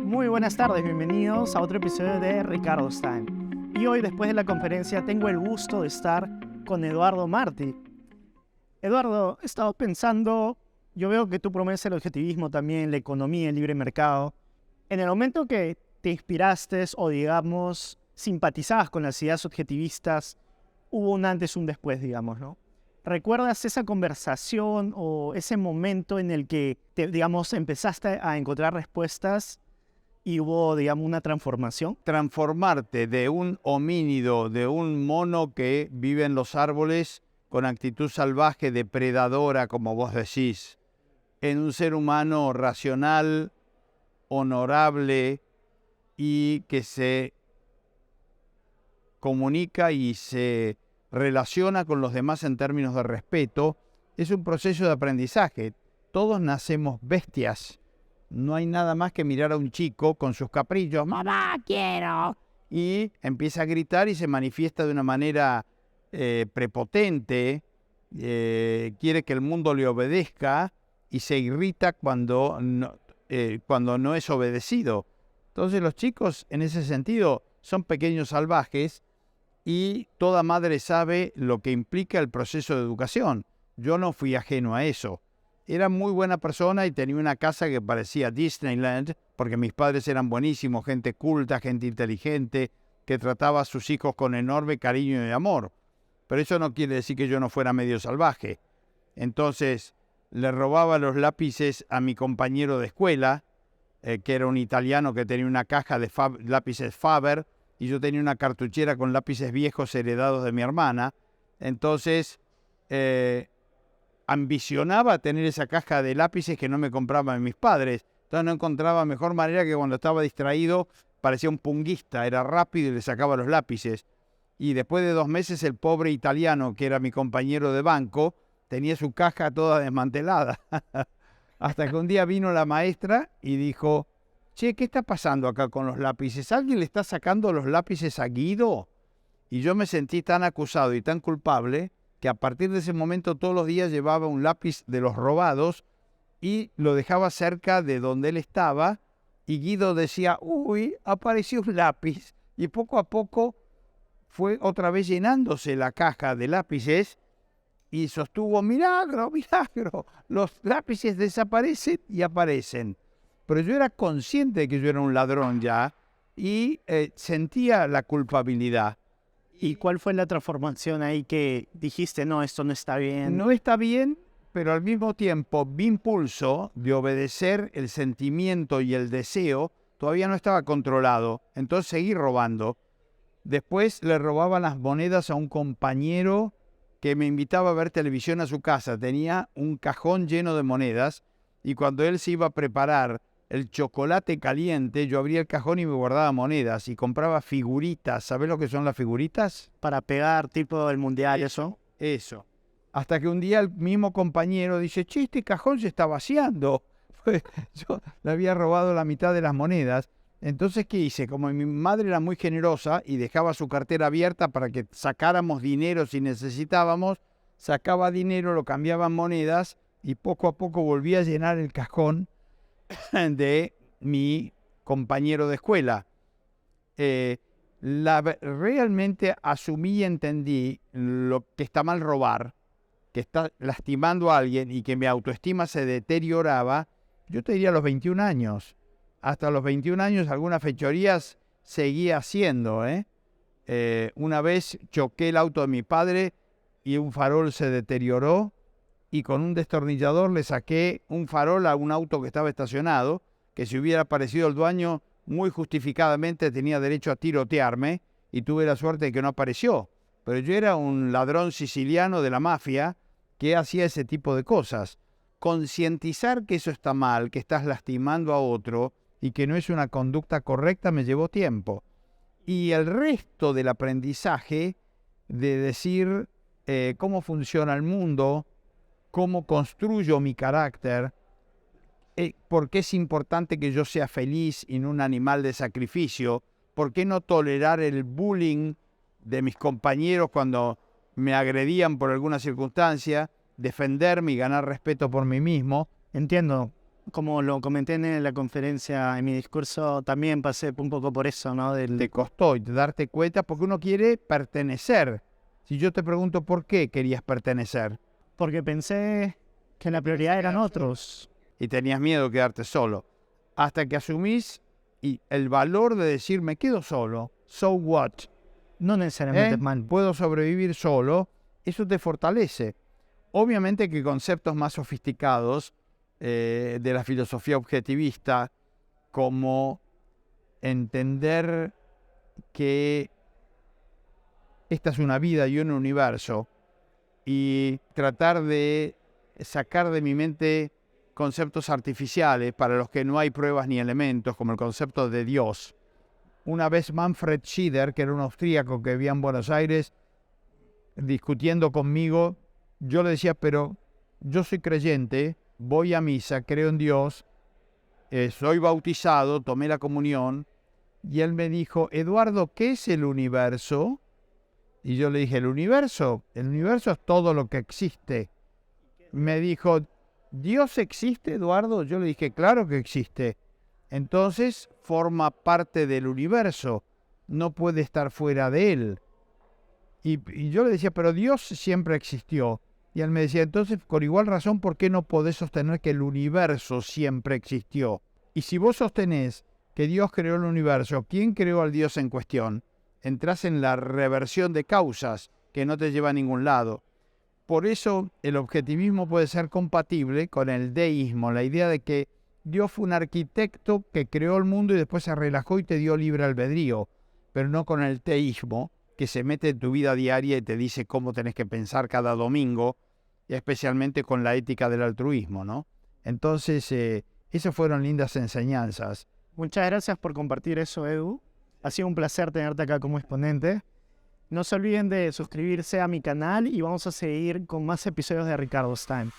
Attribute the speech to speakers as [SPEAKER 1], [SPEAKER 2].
[SPEAKER 1] Muy buenas tardes, bienvenidos a otro episodio de Ricardo's Time. Y hoy, después de la conferencia, tengo el gusto de estar con Eduardo Martí. Eduardo, he estado pensando, yo veo que tú promueves el objetivismo también, la economía, el libre mercado. En el momento que te inspiraste o, digamos, simpatizabas con las ideas objetivistas, hubo un antes y un después, digamos, ¿no? ¿Recuerdas esa conversación o ese momento en el que, empezaste a encontrar respuestas y hubo, digamos, una transformación?
[SPEAKER 2] Transformarte de un homínido, de un mono que vive en los árboles con actitud salvaje, depredadora, como vos decís, en un ser humano racional, honorable y que se comunica y se relaciona con los demás en términos de respeto, es un proceso de aprendizaje. Todos nacemos bestias. No hay nada más que mirar a un chico con sus caprichos, ¡mamá, quiero! Y empieza a gritar y se manifiesta de una manera prepotente, quiere que el mundo le obedezca y se irrita cuando no es obedecido. Entonces los chicos, en ese sentido, son pequeños salvajes y toda madre sabe lo que implica el proceso de educación. Yo no fui ajeno a eso. Era muy buena persona y tenía una casa que parecía Disneyland, porque mis padres eran buenísimos, gente culta, gente inteligente, que trataba a sus hijos con enorme cariño y amor. Pero eso no quiere decir que yo no fuera medio salvaje. Entonces, le robaba los lápices a mi compañero de escuela, que era un italiano que tenía una caja de lápices Faber, y yo tenía una cartuchera con lápices viejos heredados de mi hermana. Entonces, ambicionaba tener esa caja de lápices que no me compraban mis padres. Entonces no encontraba mejor manera que cuando estaba distraído parecía un punguista, era rápido y le sacaba los lápices. Y después de 2 meses el pobre italiano, que era mi compañero de banco, tenía su caja toda desmantelada. Hasta que un día vino la maestra y dijo, che, ¿qué está pasando acá con los lápices? ¿Alguien le está sacando los lápices a Guido? Y yo me sentí tan acusado y tan culpable que a partir de ese momento todos los días llevaba un lápiz de los robados y lo dejaba cerca de donde él estaba y Guido decía, uy, apareció un lápiz. Y poco a poco fue otra vez llenándose la caja de lápices y sostuvo, milagro, milagro, los lápices desaparecen y aparecen. Pero yo era consciente de que yo era un ladrón ya y sentía la culpabilidad.
[SPEAKER 1] ¿Y cuál fue la transformación ahí que dijiste, no, esto no está bien?
[SPEAKER 2] No está bien, pero al mismo tiempo mi impulso de obedecer el sentimiento y el deseo todavía no estaba controlado. Entonces seguí robando. Después le robaba las monedas a un compañero que me invitaba a ver televisión a su casa. Tenía un cajón lleno de monedas y cuando él se iba a preparar el chocolate caliente, yo abría el cajón y me guardaba monedas y compraba figuritas. ¿Sabés lo que son las figuritas?
[SPEAKER 1] Para pegar, tipo el mundial, eso.
[SPEAKER 2] Eso. Hasta que un día el mismo compañero dice, che, este cajón se está vaciando. Yo le había robado la mitad de las monedas. Entonces, ¿qué hice? Como mi madre era muy generosa y dejaba su cartera abierta para que sacáramos dinero si necesitábamos, sacaba dinero, lo cambiaba en monedas y poco a poco volvía a llenar el cajón de mi compañero de escuela. Realmente asumí y entendí lo que está mal robar, que está lastimando a alguien y que mi autoestima se deterioraba, yo te diría a los 21 años. Hasta los 21 años algunas fechorías seguía haciendo. Una vez choqué el auto de mi padre y un farol se deterioró y con un destornillador le saqué un farol a un auto que estaba estacionado, que si hubiera aparecido el dueño, muy justificadamente tenía derecho a tirotearme y tuve la suerte de que no apareció. Pero yo era un ladrón siciliano de la mafia que hacía ese tipo de cosas. Concientizar que eso está mal, que estás lastimando a otro y que no es una conducta correcta me llevó tiempo. Y el resto del aprendizaje de decir cómo funciona el mundo, cómo construyo mi carácter, por qué es importante que yo sea feliz y no un animal de sacrificio, por qué no tolerar el bullying de mis compañeros cuando me agredían por alguna circunstancia, defenderme y ganar respeto por mí mismo.
[SPEAKER 1] Entiendo. Como lo comenté en la conferencia, en mi discurso, también pasé un poco por eso, ¿no?
[SPEAKER 2] Te costó darte cuenta porque uno quiere pertenecer. Si yo te pregunto por qué querías pertenecer.
[SPEAKER 1] Porque pensé que la prioridad eran otros.
[SPEAKER 2] Y tenías miedo de quedarte solo. Hasta que asumís el valor de decir, me quedo solo, so what?
[SPEAKER 1] No necesariamente es mal.
[SPEAKER 2] Puedo sobrevivir solo, eso te fortalece. Obviamente que conceptos más sofisticados de la filosofía objetivista, como entender que esta es una vida y un universo, y tratar de sacar de mi mente conceptos artificiales para los que no hay pruebas ni elementos, como el concepto de Dios. Una vez Manfred Schieder, que era un austríaco que vivía en Buenos Aires, discutiendo conmigo, yo le decía, pero yo soy creyente, voy a misa, creo en Dios, soy bautizado, tomé la comunión, y él me dijo, Eduardo, ¿qué es el universo? Y yo le dije, el universo es todo lo que existe. Me dijo, ¿Dios existe, Eduardo? Yo le dije, claro que existe. Entonces forma parte del universo, no puede estar fuera de él. Y yo le decía, pero Dios siempre existió. Y él me decía, entonces, con igual razón, ¿por qué no podés sostener que el universo siempre existió? Y si vos sostenés que Dios creó el universo, ¿quién creó al Dios en cuestión? Entrás en la reversión de causas que no te lleva a ningún lado. Por eso el objetivismo puede ser compatible con el deísmo, la idea de que Dios fue un arquitecto que creó el mundo y después se relajó y te dio libre albedrío, pero no con el teísmo, que se mete en tu vida diaria y te dice cómo tenés que pensar cada domingo, y especialmente con la ética del altruismo, ¿no? Entonces, esas fueron lindas enseñanzas.
[SPEAKER 1] Muchas gracias por compartir eso, Edu. Ha sido un placer tenerte acá como exponente. No se olviden de suscribirse a mi canal y vamos a seguir con más episodios de Ricardo's Time.